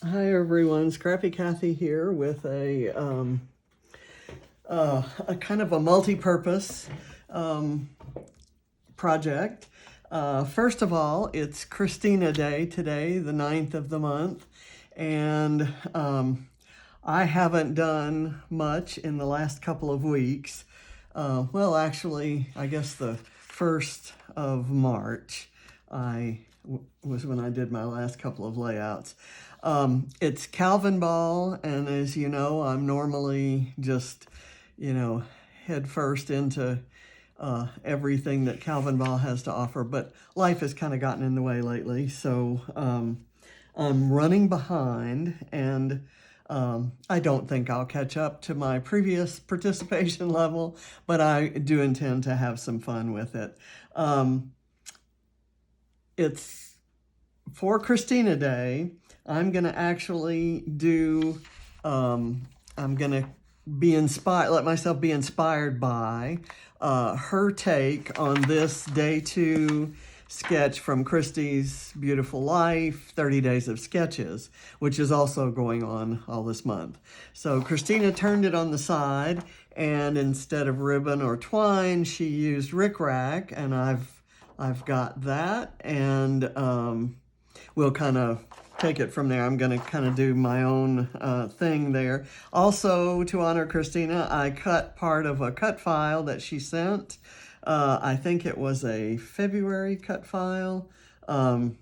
Hi everyone, Scrappy Kathy here with a kind of a multi-purpose project. First of all, it's Christina Day today, the 9th of the month, and I haven't done much in the last couple of weeks. Well, actually, I guess the 1st of March was when I did my last couple of layouts. It's Calvinball, and as you know, I'm normally just, head first into everything that Calvinball has to offer, but life has kind of gotten in the way lately, so I'm running behind, and I don't think I'll catch up to my previous participation level, but I do intend to have some fun with it. It's for Christina Day. I'm going to actually do, I'm going to be inspired, let myself be inspired by her take on this day 2 sketch from Christy's Beautiful Life, 30 Days of Sketches, which is also going on all this month. So Christina turned it on the side, and instead of ribbon or twine, she used rickrack, and I've got that, and we'll kind of take it from there. I'm going to kind of do my own thing there. Also, to honor Christina, I cut part of a cut file that she sent. I think it was a February cut file. I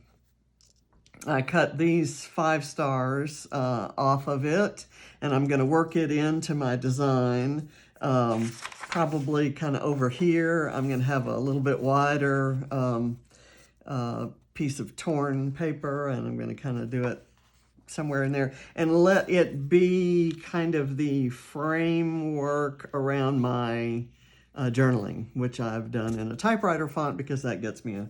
cut these 5 stars off of it, and I'm going to work it into my design. Probably kind of over here, I'm going to have a little bit wider piece of torn paper, and I'm going to kind of do it somewhere in there and let it be kind of the framework around my journaling, which I've done in a typewriter font because that gets me a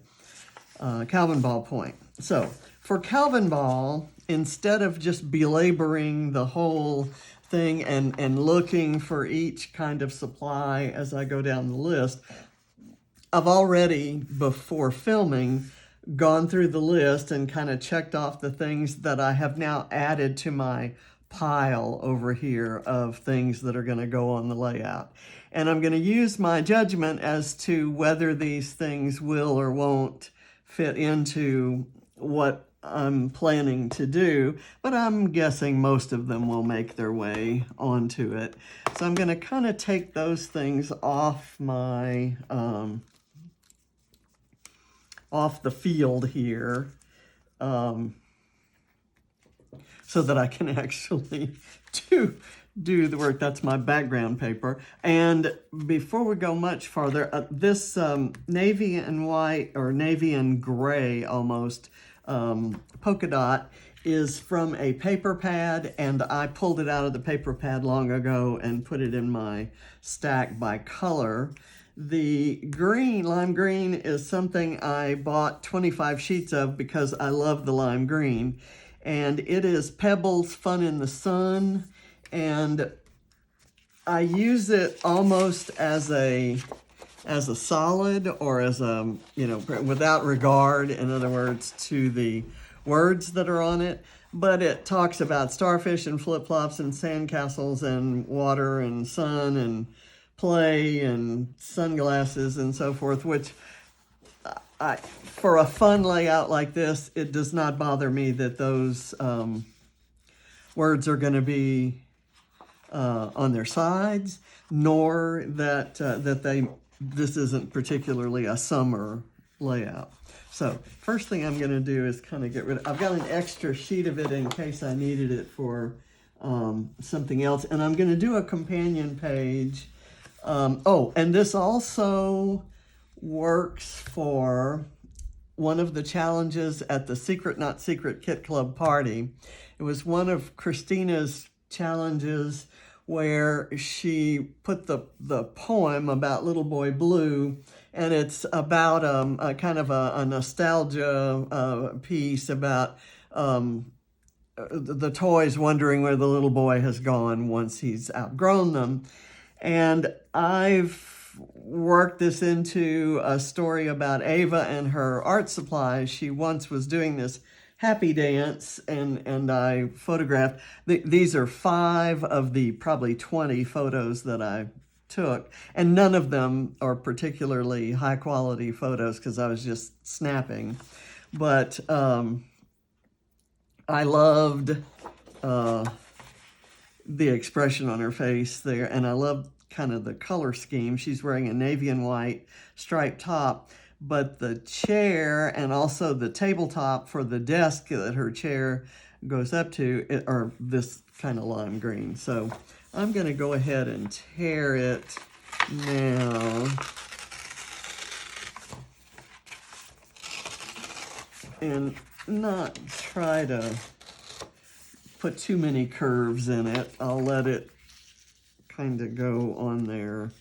Calvinball point. So for Calvinball, instead of just belaboring the whole thing and looking for each kind of supply as I go down the list, I've already, before filming, gone through the list and kind of checked off the things that I have now added to my pile over here of things that are going to go on the layout. And I'm going to use my judgment as to whether these things will or won't fit into what I'm planning to do, but I'm guessing most of them will make their way onto it. So I'm going to kind of take those things off my off the field here, so that I can actually do the work. That's my background paper. And before we go much farther, this navy and white, or navy and gray almost, polka dot is from a paper pad, and I pulled it out of the paper pad long ago and put it in my stack by color. The green, lime green, is something I bought 25 sheets of because I love the lime green. And it is Pebbles Fun in the Sun. And I use it almost as a solid, or as a, without regard, in other words, to the words that are on it. But it talks about starfish and flip-flops and sandcastles and water and sun and play and sunglasses and so forth, which for a fun layout like this, it does not bother me that those words are going to be on their sides, nor that this isn't particularly a summer layout. So first thing I'm going to do is kind of get rid of, I've got an extra sheet of it in case I needed it for something else, and I'm going to do a companion page. And this also works for one of the challenges at the Secret Not Secret Kit Club party. It was one of Christina's challenges where she put the poem about Little Boy Blue, and it's about a kind of a nostalgia piece about the toys, wondering where the little boy has gone once he's outgrown them. And I've worked this into a story about Ava and her art supplies. She once was doing this happy dance, and I photographed. These are 5 of the probably 20 photos that I took, and none of them are particularly high quality photos because I was just snapping. But I loved the expression on her face there, and I loved kind of the color scheme. She's wearing a navy and white striped top, but the chair and also the tabletop for the desk that her chair goes up to are this kind of lime green. So I'm going to go ahead and tear it now. And not try to put too many curves in it. I'll let it kind of go on there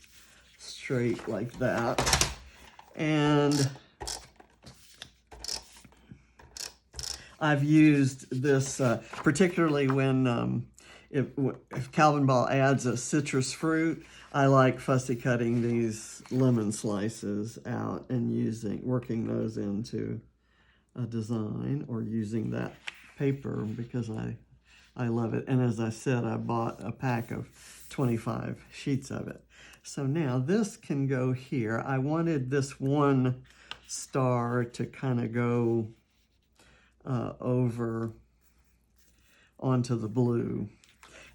straight like that. And I've used this particularly when if Calvinball adds a citrus fruit, I like fussy cutting these lemon slices out and working those into a design, or using that paper because I love it. And as I said, I bought a pack of 25 sheets of it. So now this can go here. I wanted this one star to kind of go over onto the blue.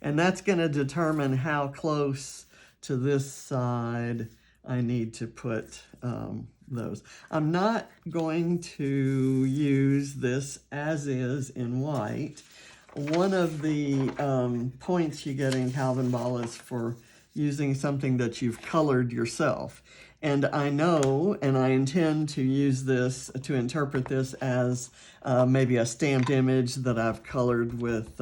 And that's going to determine how close to this side I need to put those. I'm not going to use this as is in white. One of the points you get in Calvinball is for using something that you've colored yourself. And I know, and I intend to use this, to interpret this as maybe a stamped image that I've colored with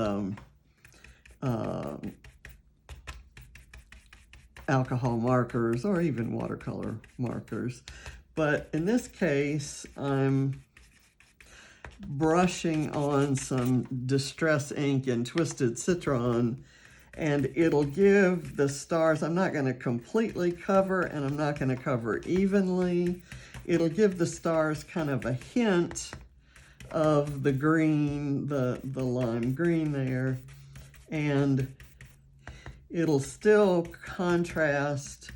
alcohol markers or even watercolor markers. But in this case, I'm brushing on some Distress ink and Twisted Citron, and it'll give the stars, I'm not going to completely cover, and I'm not going to cover evenly. It'll give the stars kind of a hint of the green, the lime green there, and it'll still contrast.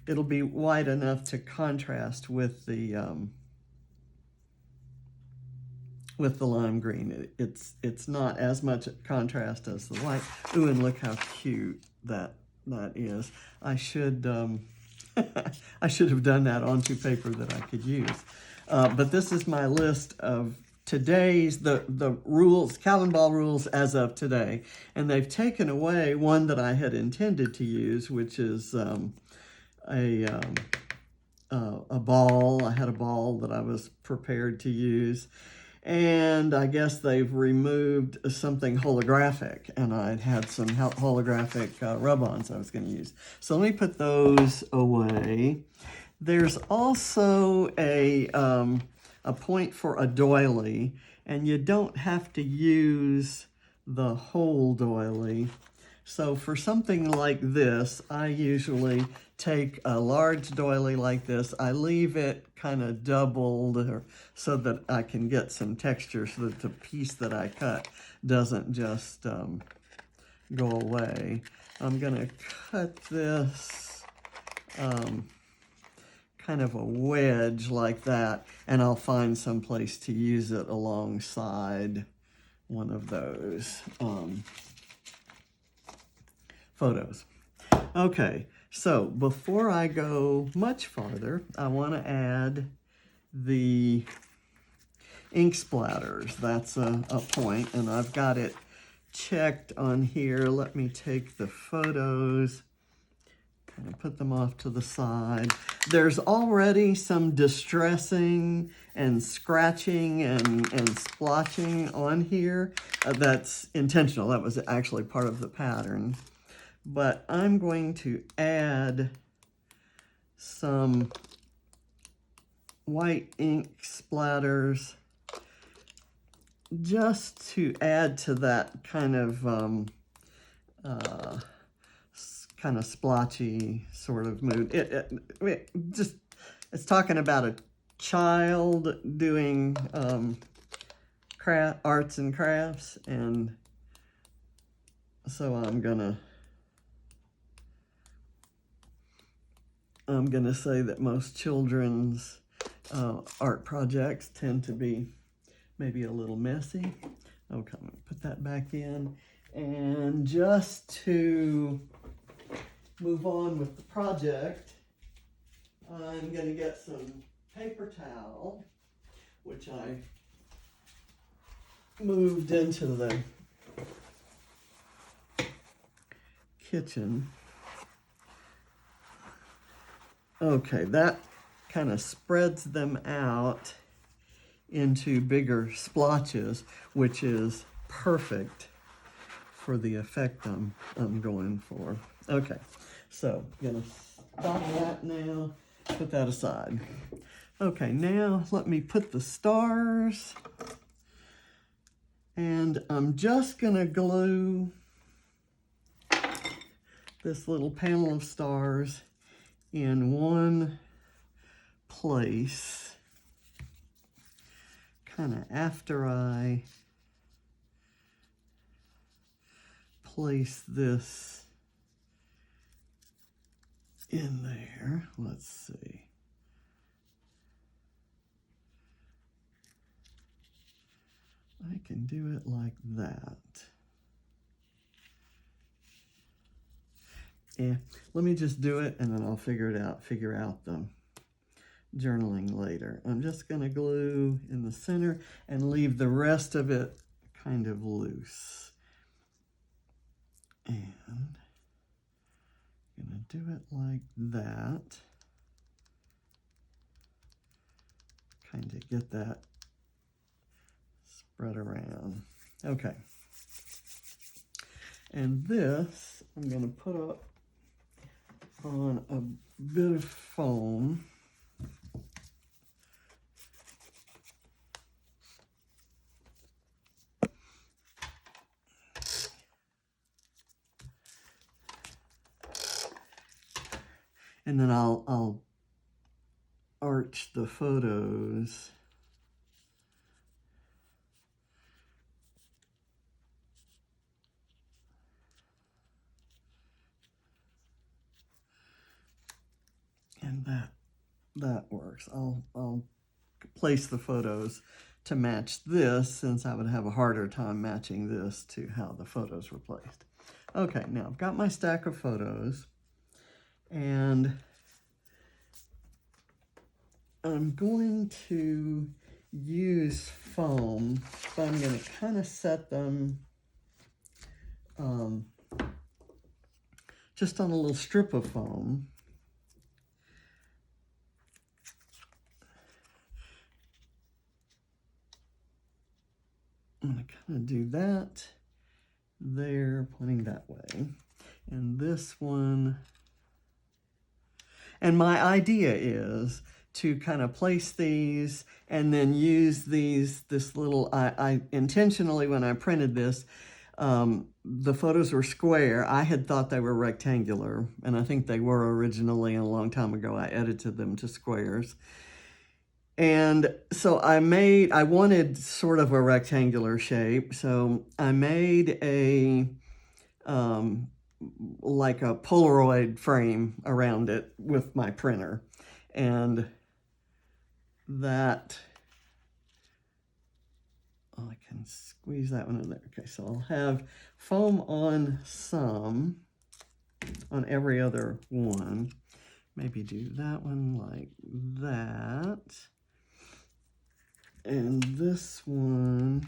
It'll be white enough to contrast with the lime green. It's not as much contrast as the white. Ooh, and look how cute that is. I should I should have done that onto paper that I could use. But this is my list of today's, the rules, Calvinball rules as of today. And they've taken away one that I had intended to use, which is a ball. I had a ball that I was prepared to use. And I guess they've removed something holographic, and I had some holographic rub-ons I was going to use. So let me put those away. There's also a point for a doily, and you don't have to use the whole doily. So for something like this, I usually take a large doily like this. I leave it kind of doubled so that I can get some texture, so that the piece that I cut doesn't just go away. I'm going to cut this kind of a wedge like that, and I'll find some place to use it alongside one of those photos. Okay, so before I go much farther, I want to add the ink splatters. That's a point, and I've got it checked on here. Let me take the photos, kind of put them off to the side. There's already some distressing and scratching and splotching on here. That's intentional. That was actually part of the pattern. But I'm going to add some white ink splatters just to add to that kind of splotchy sort of mood. It's talking about a child doing arts and crafts, and so I'm gonna say that most children's art projects tend to be maybe a little messy. Okay, I'm gonna put that back in, and just to move on with the project, I'm gonna get some paper towel, which I moved into the kitchen. Okay, that kind of spreads them out into bigger splotches, which is perfect for the effect I'm going for. Okay, so I'm gonna stop that now, put that aside. Okay, now let me put the stars, and I'm just gonna glue this little panel of stars in one place, kind of after I place this in there. Let's see. I can do it like that. Yeah, let me just do it and then I'll figure out the journaling later. I'm just gonna glue in the center and leave the rest of it kind of loose. And I'm gonna do it like that. Kind of get that spread around. Okay. And this I'm gonna put up on a bit of foam. And then I'll arch the photos and that works. I'll place the photos to match this, since I would have a harder time matching this to how the photos were placed. Okay, now I've got my stack of photos, and I'm going to use foam, so I'm going to kind of set them just on a little strip of foam. I'm going to kind of do that there, pointing that way. And this one, and my idea is to kind of place these and then use this little, I intentionally, when I printed this, the photos were square. I had thought they were rectangular, and I think they were originally, and a long time ago I edited them to squares. And so I wanted sort of a rectangular shape, so I made a, like a Polaroid frame around it with my printer. And that, I can squeeze that one in there. Okay, so I'll have foam on some, on every other one. Maybe do that one like that. And this one,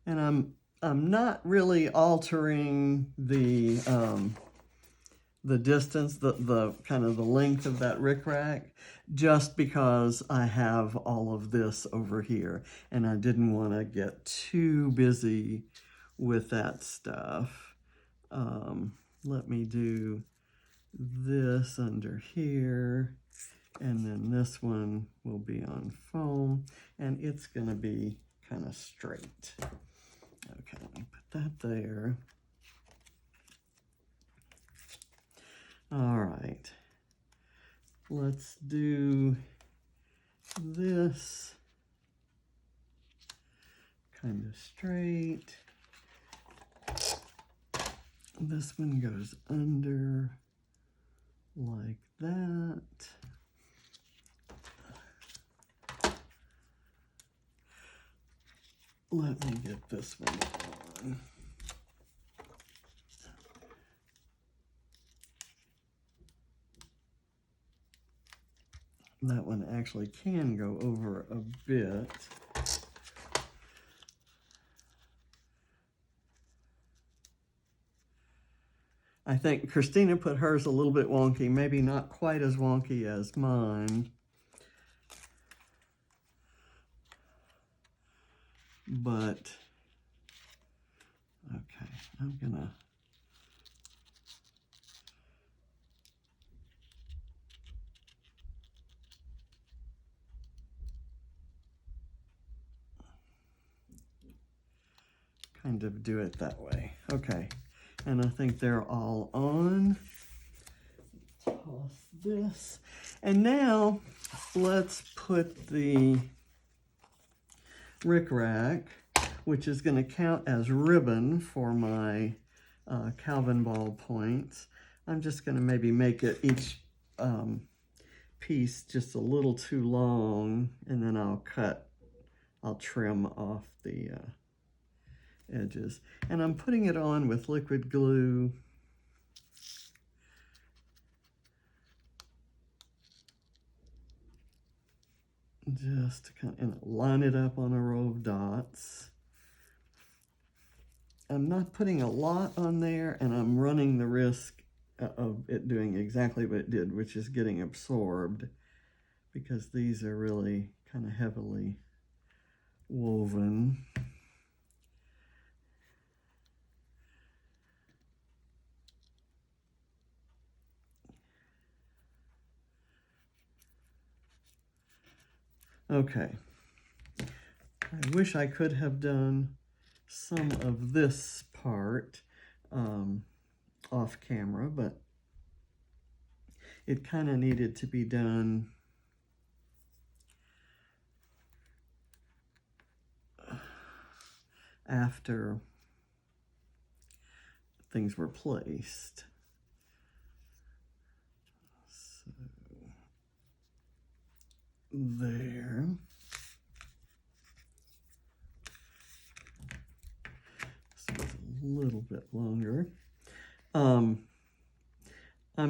and I'm not really altering the distance, the kind of the length of that rickrack, just because I have all of this over here, and I didn't want to get too busy with that stuff. Let me do this under here, and then this one will be on foam, and it's going to be kind of straight. Okay, let me put that there. All right. Let's do this kind of straight. This one goes under like that. Let me get this one on. That one actually can go over a bit. I think Christina put hers a little bit wonky, maybe not quite as wonky as mine. But, okay, I'm gonna kind of do it that way. Okay, and I think they're all on. Toss this. And now let's put the rickrack, which is going to count as ribbon for my Calvinball points. I'm just going to maybe make it each piece just a little too long, and then I'll trim off the edges. And I'm putting it on with liquid glue. Just to kind of line it up on a row of dots. I'm not putting a lot on there, and I'm running the risk of it doing exactly what it did, which is getting absorbed, because these are really kind of heavily woven. Okay, I wish I could have done some of this part off camera, but it kind of needed to be done after things were placed. So, there. This was a little bit longer. I'm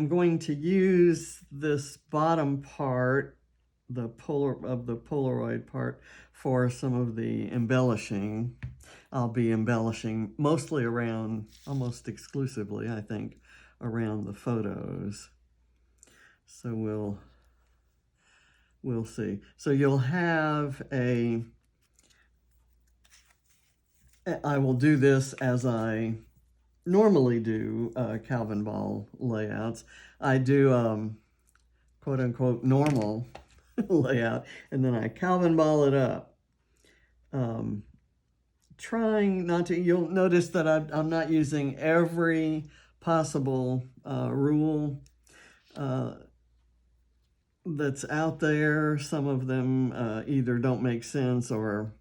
going to use this bottom part, the Polaroid part, for some of the embellishing. I'll be embellishing mostly around, almost exclusively, I think, around the photos. So we'll see. So you'll have I will do this as I normally do Calvinball layouts. I do quote unquote normal layout, and then I Calvinball it up. Trying not to, you'll notice that I'm not using every possible rule that's out there. Some of them either don't make sense or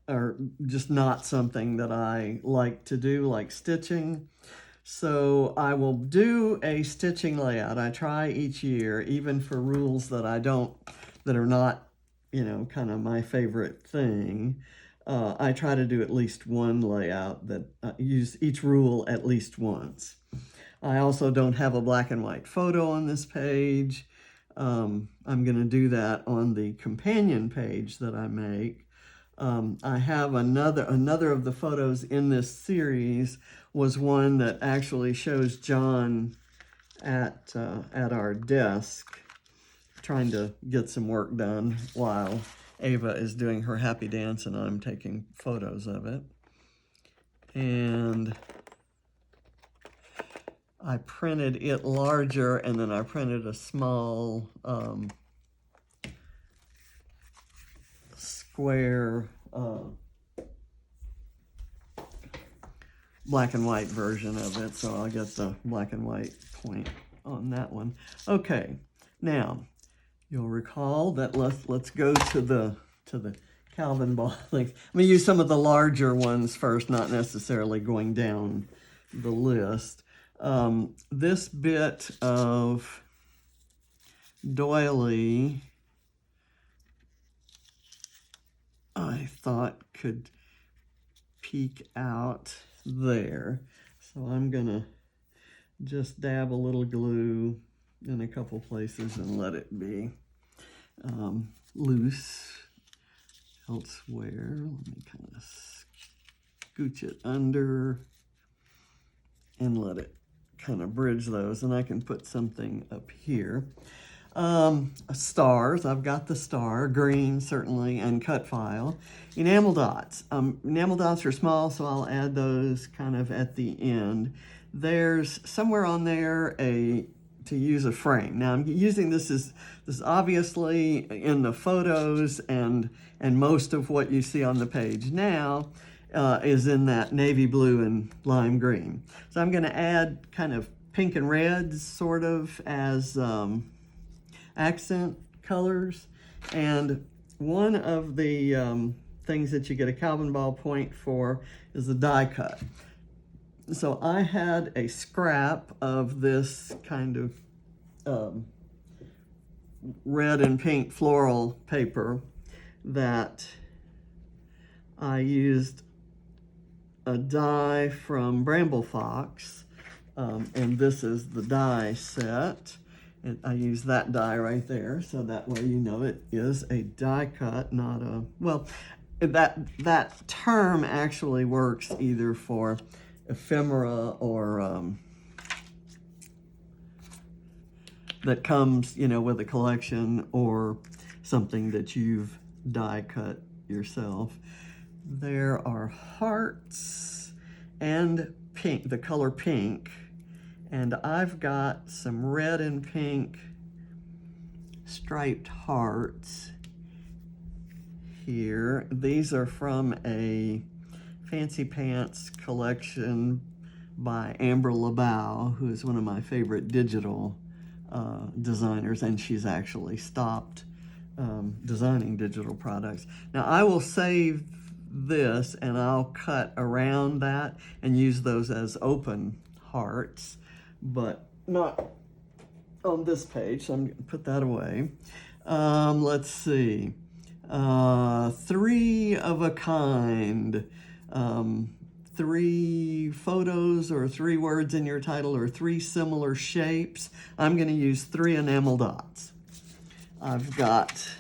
are just not something that I like to do, like stitching. So I will do a stitching layout. I try each year, even for rules that that are not, you know, kind of my favorite thing. I try to do at least one layout that use each rule at least once. I also don't have a black and white photo on this page. I'm going to do that on the companion page that I make. I have another of the photos in this series was one that actually shows John at our desk trying to get some work done while Ava is doing her happy dance and I'm taking photos of it. And I printed it larger, and then I printed a small square black and white version of it, so I'll get the black and white point on that one. Okay, now you'll recall that let's go to the Calvinball things. I'm gonna use some of the larger ones first, not necessarily going down the list. This bit of doily I thought could peek out there. So I'm gonna just dab a little glue in a couple places and let it be loose elsewhere. Let me kind of scooch it under and let it kind of bridge those, and I can put something up here. Stars, I've got the star, green certainly, and cut file. Enamel dots. Enamel dots are small, so I'll add those kind of at the end. There's somewhere on there to use a frame. Now I'm using this is obviously in the photos, and most of what you see on the page now is in that navy blue and lime green. So I'm going to add kind of pink and reds sort of as accent colors. And one of the things that you get a Calvinball point for is the die cut. So I had a scrap of this kind of red and pink floral paper that I used a die from Bramble Fox, and this is the die set. And I use that die right there, so that way you know it is a die cut, not a, well, that term actually works either for ephemera or that comes, you know, with a collection, or something that you've die cut yourself. There are hearts and pink, the color pink, and I've got some red and pink striped hearts here. These are from a Fancy Pants collection by Amber LaBelle, who is one of my favorite digital designers, and she's actually stopped designing digital products. Now I will save this and I'll cut around that and use those as open hearts, but not on this page, so I'm going to put that away. Let's see. 3 of a kind. 3 photos or 3 words in your title, or 3 similar shapes. I'm going to use 3 enamel dots. I've got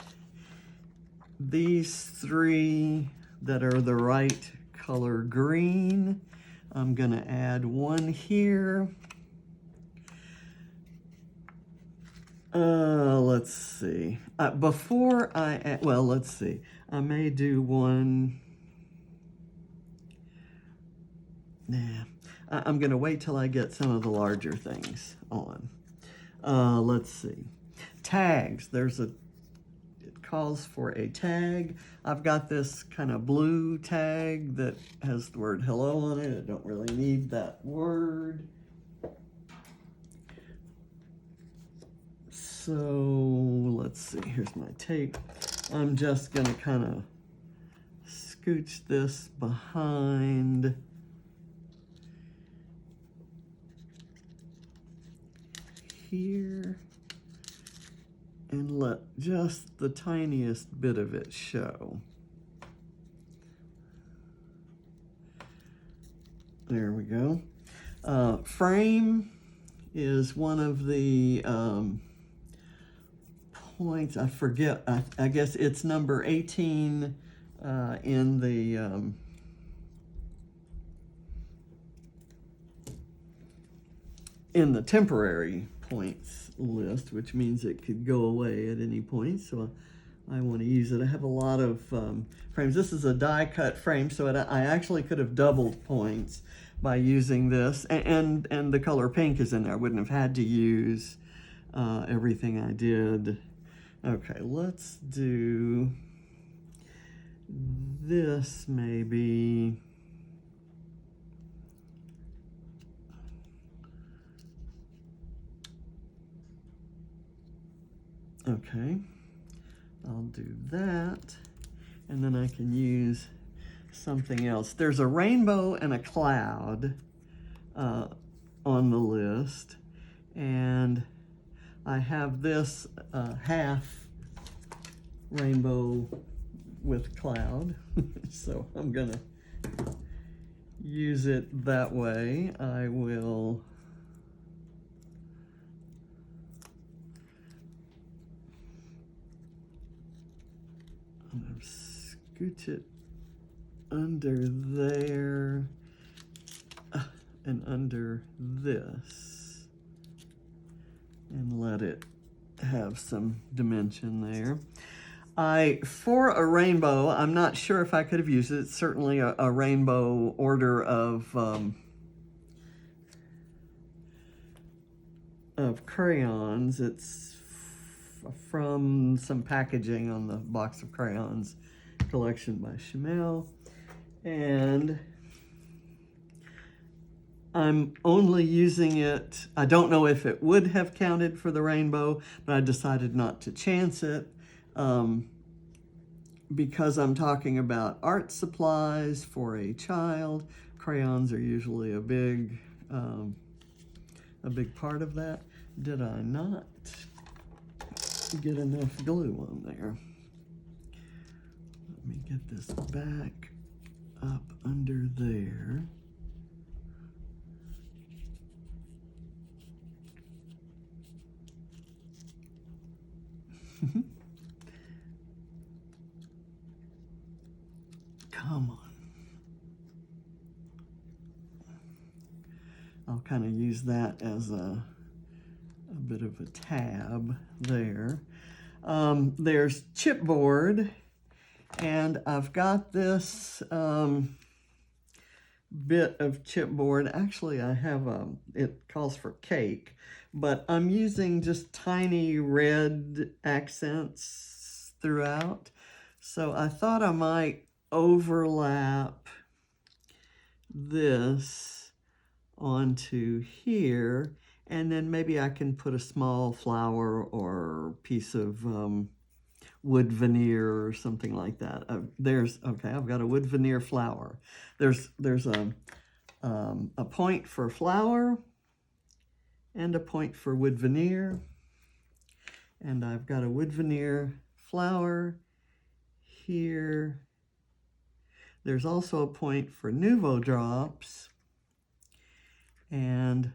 these 3 that are the right color green. I'm going to add 1 here. Let's see. Before I add, well, let's see. I may do 1. Nah, I'm going to wait till I get some of the larger things on. Let's see. Tags. It calls for a tag. I've got this kind of blue tag that has the word hello on it. I don't really need that word. So let's see. Here's my tape. I'm just going to kind of scooch this behind here and let just the tiniest bit of it show. There we go. Frame is one of the points. I forget. I guess it's number 18 in the temporary points list, which means it could go away at any point, so I want to use it. I have a lot of frames. This is a die cut frame, so I actually could have doubled points by using this, and the color pink is in there. I wouldn't have had to use everything I did. Okay, let's do this maybe. Okay, I'll do that, and then I can use something else. There's a rainbow and a cloud on the list, and I have this half rainbow with cloud, so I'm gonna use it that way. I will scoot it under there and under this and let it have some dimension there. For a rainbow, I'm not sure if I could have used it. It's certainly a rainbow order of crayons. It's from some packaging on the box of crayons collection by Chamel. And I'm only using it, I don't know if it would have counted for the rainbow, but I decided not to chance it. Because I'm talking about art supplies for a child, crayons are usually a big part of that. Did I not get enough glue on there? Let me get this back up under there. Come on. I'll kind of use that as a bit of a tab there. There's chipboard, and I've got this bit of chipboard. Actually, I have it calls for cake, but I'm using just tiny red accents throughout. So I thought I might overlap this onto here, and then maybe I can put a small flower or piece of wood veneer or something like that. Okay, I've got a wood veneer flower. There's a point for flower and a point for wood veneer, and I've got a wood veneer flower here. There's also a point for Nouveau drops, and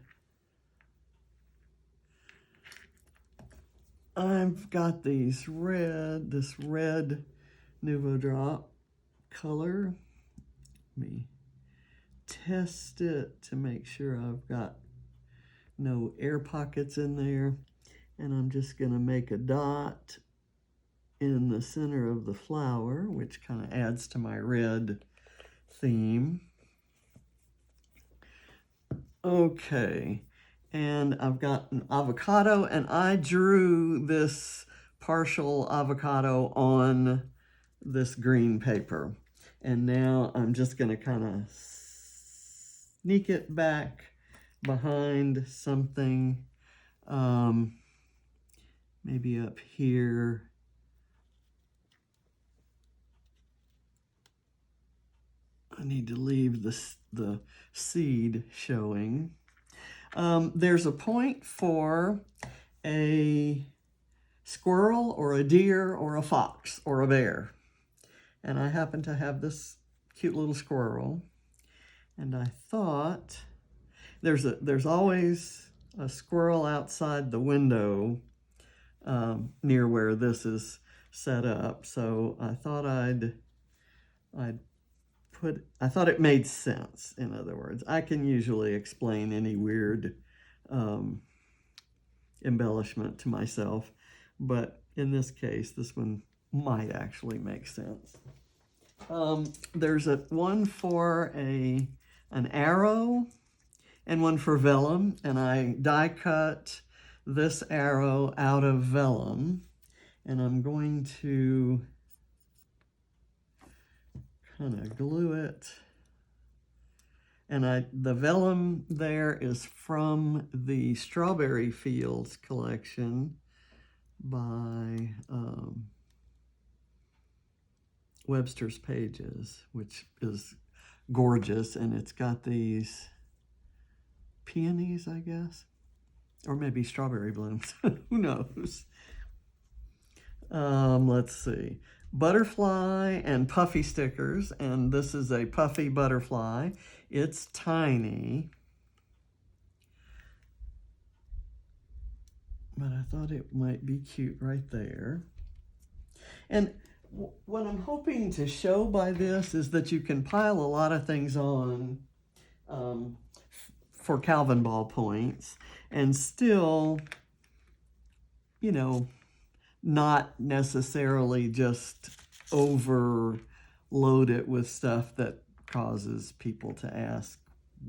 I've got this red Nouveau drop color. Let me test it to make sure I've got no air pockets in there, and I'm just going to make a dot in the center of the flower, which kind of adds to my red theme. Okay, and I've got an avocado, and I drew this partial avocado on this green paper. And now I'm just going to kind of sneak it back behind something, maybe up here. I need to leave the seed showing. There's a point for a squirrel or a deer or a fox or a bear. And I happen to have this cute little squirrel. And I thought there's always a squirrel outside the window near where this is set up. So I thought I thought it made sense, in other words. I can usually explain any weird embellishment to myself, but in this case, this one might actually make sense. There's one for an arrow and one for vellum, and I die cut this arrow out of vellum, and I'm going to kind of glue it. And the vellum there is from the Strawberry Fields collection by Webster's Pages, which is gorgeous, and it's got these peonies, I guess, or maybe strawberry blooms. Who knows? Let's see. Butterfly and puffy stickers, and this is a puffy butterfly. It's tiny, but I thought it might be cute right there. And what I'm hoping to show by this is that you can pile a lot of things on for Calvinball points and still, you know, not necessarily just overload it with stuff that causes people to ask,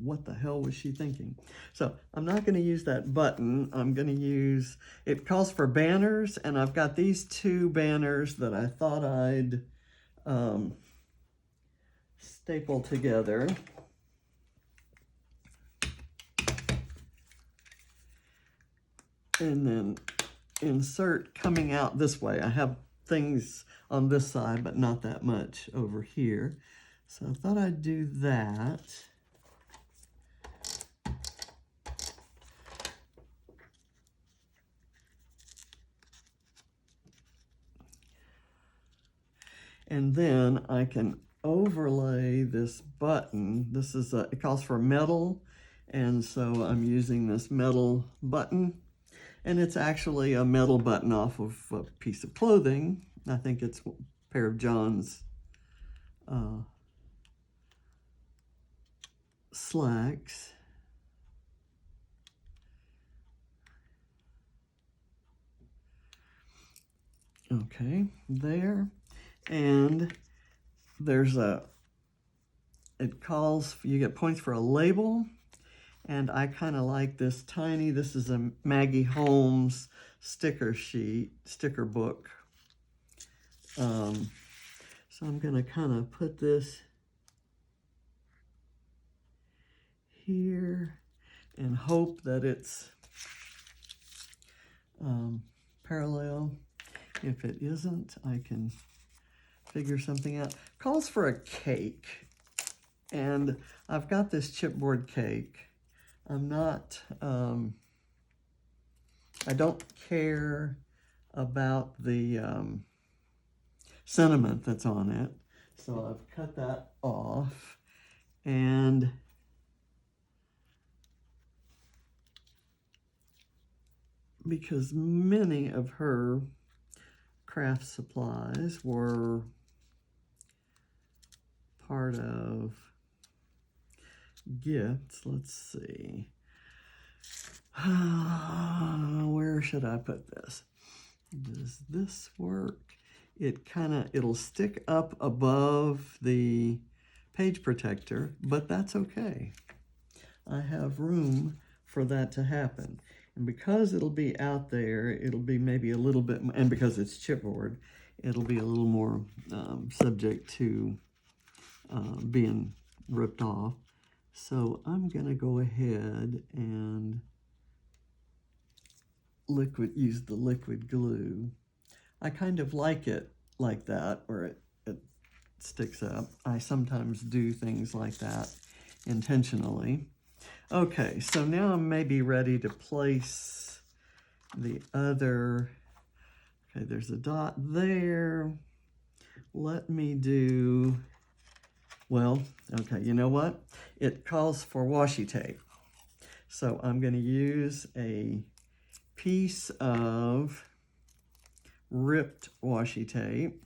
what the hell was she thinking? So I'm not going to use that button. I'm going to use, it calls for banners, and I've got these two banners that I thought I'd staple together. And then insert coming out this way. I have things on this side, but not that much over here. So I thought I'd do that. And then I can overlay this button. This is it calls for metal, and so I'm using this metal button. And it's actually a metal button off of a piece of clothing. I think it's a pair of John's slacks. Okay, there. And there's it calls, you get points for a label. And I kind of like this tiny, this is a Maggie Holmes sticker book. So I'm going to kind of put this here and hope that it's parallel. If it isn't, I can figure something out. Calls for a cake. And I've got this chipboard cake. I'm not, I don't care about the sentiment that's on it. So I've cut that off. And because many of her craft supplies were part of gifts, let's see. Where should I put this? Does this work? It'll stick up above the page protector, but that's okay. I have room for that to happen. And because it'll be out there, it'll be maybe a little bit, and because it's chipboard, it'll be a little more subject to being ripped off. So I'm going to go ahead and use the liquid glue. I kind of like it like that, where it sticks up. I sometimes do things like that intentionally. Okay, so now I'm maybe ready to place the other. Okay, there's a dot there. Let me do, well, okay, you know what? It calls for washi tape. So I'm going to use a piece of ripped washi tape.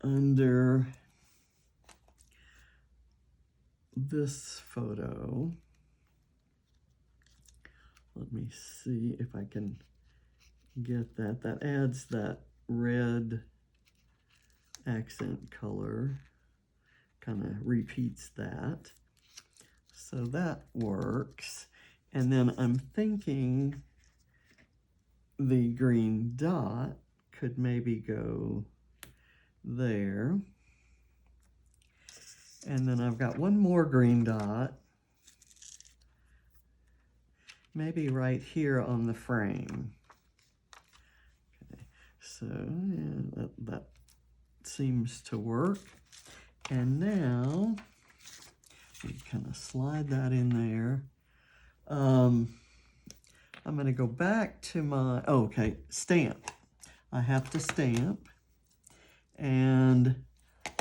Under this photo. Let me see if I can get that. That adds that red accent color, kind of repeats that. So that works. And then I'm thinking the green dot could maybe go there. And then I've got one more green dot. maybe right here on the frame. Okay, so yeah, that seems to work. And now we kind of slide that in there. I'm going to go back to my, okay, stamp. I have to stamp. And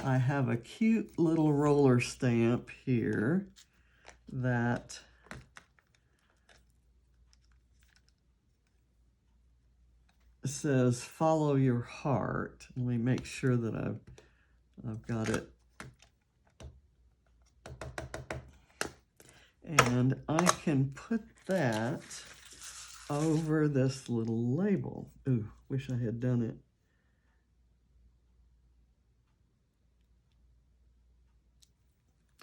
I have a cute little roller stamp here that says follow your heart. Let me make sure that I've got it. And I can put that over this little label. Ooh, wish I had done it.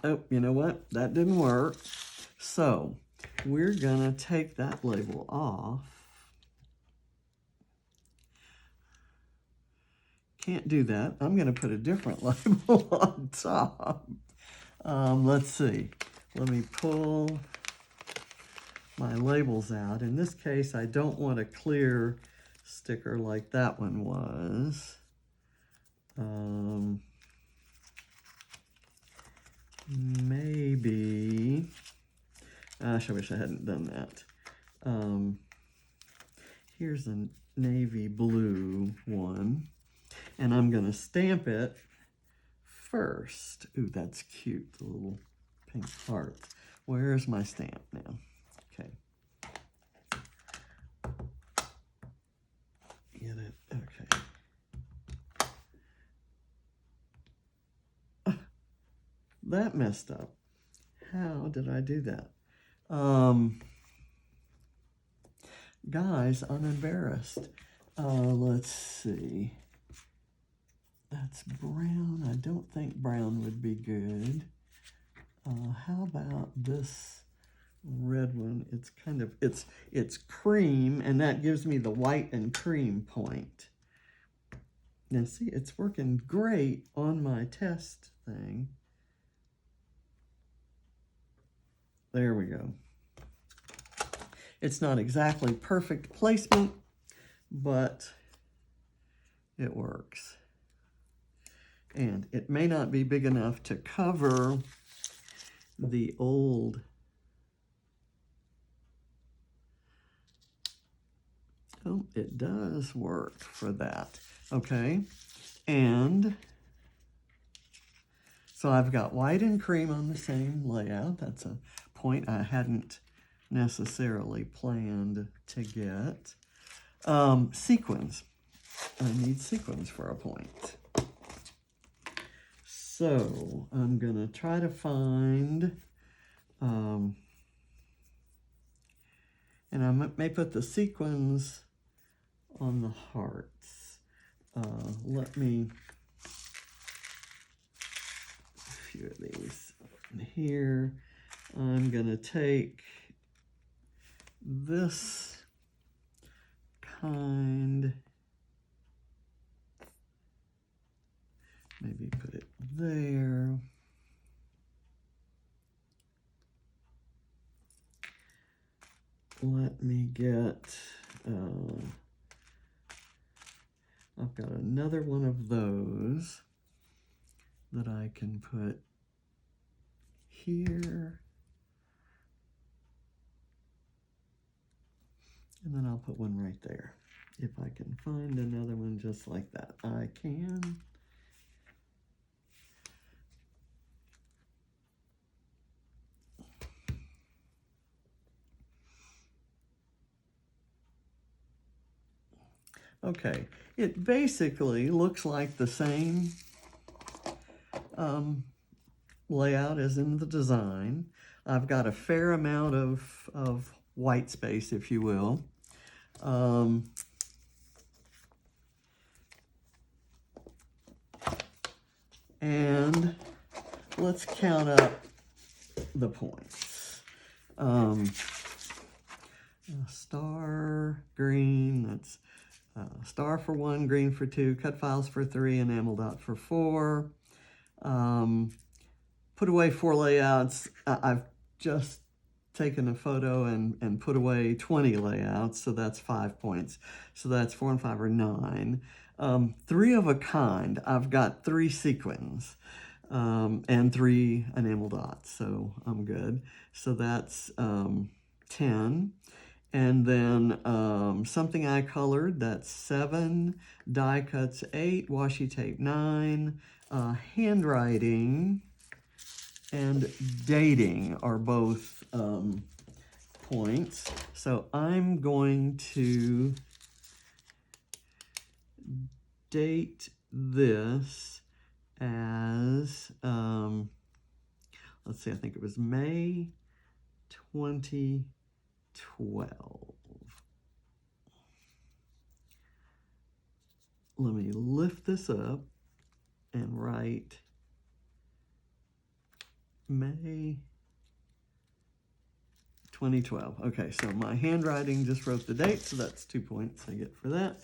Oh, you know what? That didn't work. So we're gonna take that label off. Can't do that. I'm gonna put a different label on top. Let's see. Let me pull my labels out. In this case, I don't want a clear sticker like that one was. Maybe, gosh, I wish I hadn't done that. Here's a navy blue one, and I'm gonna stamp it first. Ooh, that's cute, the little pink heart. Where's my stamp now? Okay. Get it, okay. That messed up. How did I do that? Guys, I'm embarrassed. Let's see. That's brown. I don't think brown would be good. How about this red one? It's kind of, it's cream, and that gives me the white and cream point. Now see, it's working great on my test thing. There we go. It's not exactly perfect placement, but it works. And it may not be big enough to cover the old oh, it does work for that. Okay, and so I've got white and cream on the same layout. That's a point I hadn't necessarily planned to get. Sequins. I need sequins for a point. So I'm gonna try to find, and I may put the sequins on the hearts. Let me, a few of these here. I'm gonna take this kind, maybe put it there. Let me get, I've got another one of those that I can put here. And then I'll put one right there. If I can find another one just like that, I can. Okay, it basically looks like the same layout as in the design. I've got a fair amount of white space, if you will. And let's count up the points. Star green, that's star for 1, green for 2, cut files for 3, enamel dot for 4. Put away 4 layouts. I've just taken a photo and put away 20 layouts, so that's 5 points. So that's 4 and 5 are 9. 3 of a kind, I've got 3 sequins and 3 enamel dots, so I'm good. So that's 10. And then something I colored, that's 7, die cuts 8, washi tape 9, handwriting and dating are both points. So I'm going to date this as, let's see, I think it was May 2012. Let me lift this up and write May 2012. Okay, so my handwriting just wrote the date, so that's 2 points I get for that.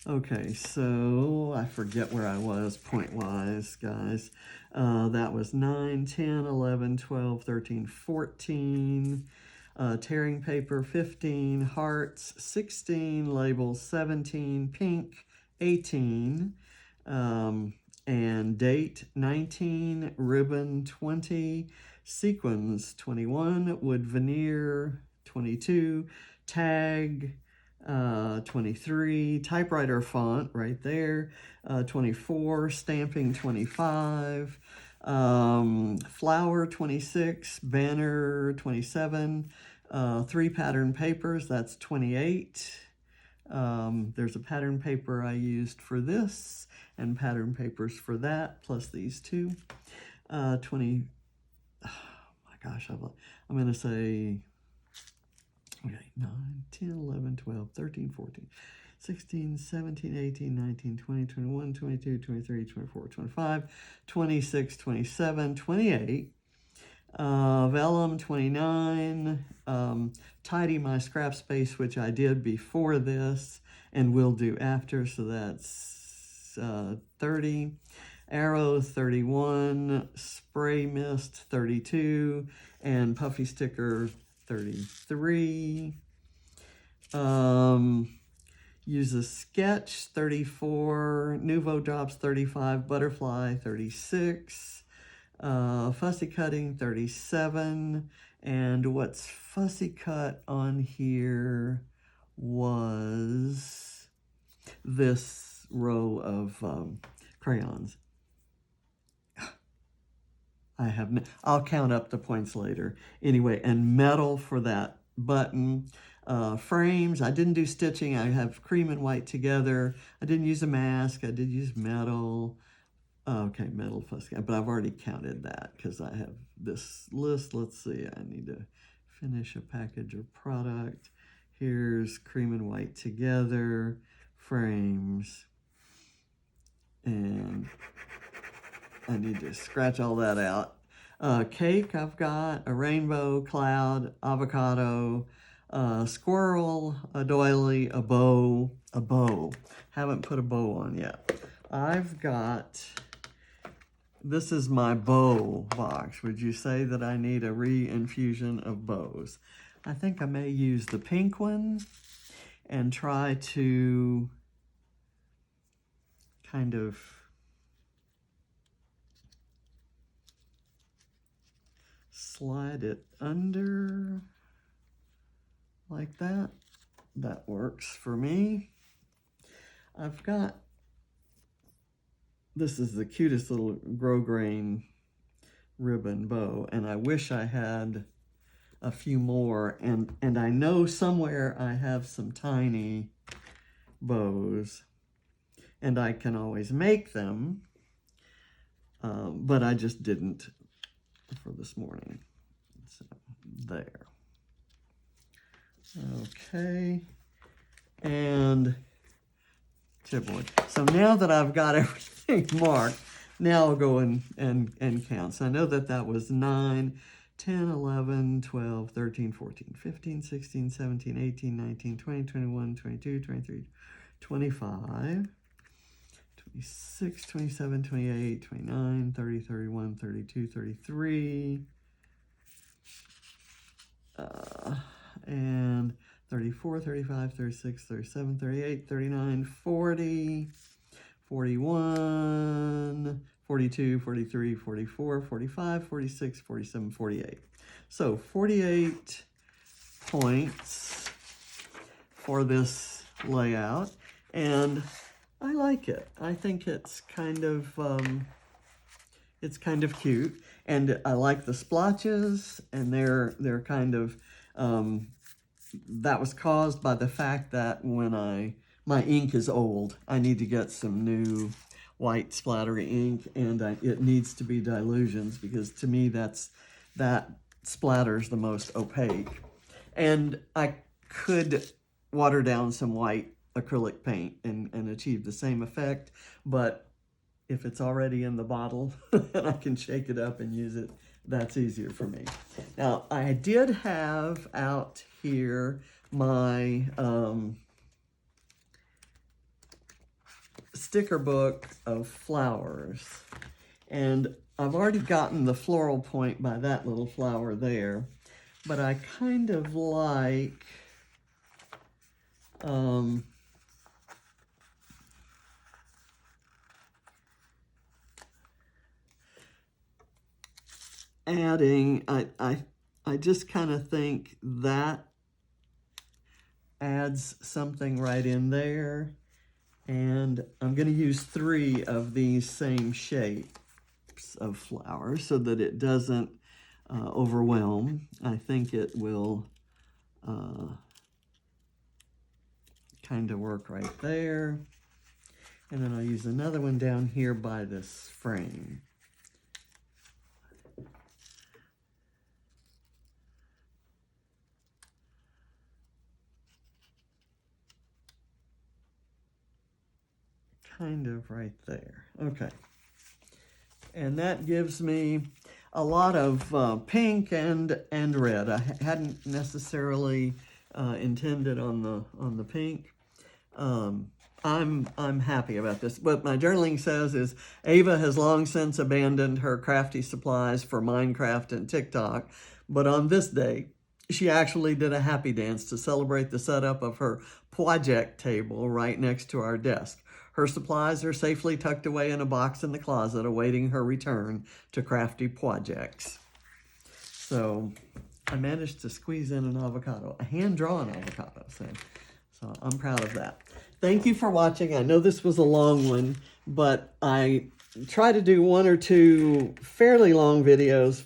Okay, so I forget where I was point-wise, guys. That was 9, 10, 11, 12, 13, 14. Tearing paper, 15. Hearts, 16. Labels, 17. Pink, 18. And date, 19. Ribbon, 20. Sequins, 21. Wood veneer, 22. Tag, 23. Typewriter font right there, 24. Stamping, 25. Flower, 26. Banner, 27. 3 pattern papers, that's 28. There's a pattern paper I used for this and pattern papers for that, plus these 2. 20, oh my gosh, I'm going to say, okay, 9, 10, 11, 12, 13, 14, 16, 17, 18, 19, 20, 21, 22, 23, 24, 25, 26, 27, 28. Vellum, 29. Tidy my scrap space, which I did before this and will do after, so that's 30. Arrows, 31. Spray mist, 32. And puffy sticker, 33. Use a sketch, 34. Nouveau drops, 35. Butterfly, 36. Fussy cutting, 37. And what's fussy cut on here was this row of crayons. I'll count up the points later. Anyway, and metal for that button. Frames, I didn't do stitching. I have cream and white together. I didn't use a mask. I did use metal. Okay, metal fussy, but I've already counted that because I have this list. Let's see, I need to finish a package or product. Here's cream and white together, frames, and I need to scratch all that out. Cake, I've got a rainbow, cloud, avocado, squirrel, a doily, a bow. Haven't put a bow on yet. I've got, this is my bow box. Would you say that I need a re-infusion of bows? I think I may use the pink one and try to kind of slide it under like that. That works for me. I've got, this is the cutest little grosgrain ribbon bow, and I wish I had a few more, and I know somewhere I have some tiny bows, and I can always make them, but I just didn't for this morning. So, there. Okay, and chipboard. So now that I've got everything marked, now I'll go and count. So I know that that was 9, 10, 11, 12, 13, 14, 15, 16, 17, 18, 19, 20, 21, 22, 23, 25, 26, 27, 28, 29, 30, 31, 32, 33. and 34, 35, 36, 37, 38, 39, 40, 41, 42, 43, 44, 45, 46, 47, 48. So 48 points for this layout, and I like it. I think it's kind of cute, and I like the splotches, and they're kind of that was caused by the fact that when my ink is old, I need to get some new white splattery ink, and it needs to be dilutions, because to me that splatters the most opaque. And I could water down some white acrylic paint and achieve the same effect, but if it's already in the bottle and I can shake it up and use it, that's easier for me. Now, I did have out here my sticker book of flowers, and I've already gotten the floral point by that little flower there, but I kind of like adding, I just kind of think that adds something right in there, and I'm going to use 3 of these same shapes of flowers so that it doesn't overwhelm. I think it will kind of work right there, and then I'll use another one down here by this frame. Kind of right there. Okay. And that gives me a lot of pink and red. I hadn't necessarily intended on the pink. I'm happy about this. What my journaling says is Ava has long since abandoned her crafty supplies for Minecraft and TikTok, but on this day, she actually did a happy dance to celebrate the setup of her project table right next to our desk. Her supplies are safely tucked away in a box in the closet, awaiting her return to crafty projects. So I managed to squeeze in an avocado, a hand-drawn avocado. So I'm proud of that. Thank you for watching. I know this was a long one, but I try to do 1 or 2 fairly long videos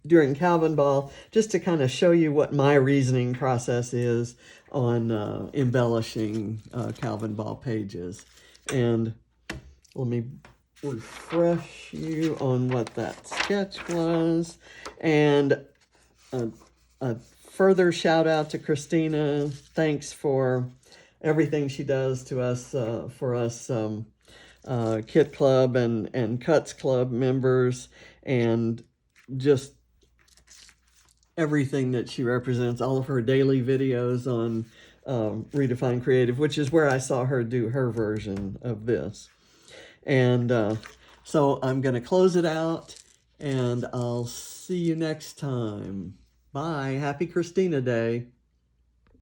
during Calvinball just to kind of show you what my reasoning process is on embellishing Calvinball pages. And let me refresh you on what that sketch was. And a further shout out to Christina. Thanks for everything she does to us, for us Kit Club and Cuts Club members, and just everything that she represents, all of her daily videos on Redefine Creative, which is where I saw her do her version of this. And so I'm going to close it out, and I'll see you next time. Bye. Happy Christina Day.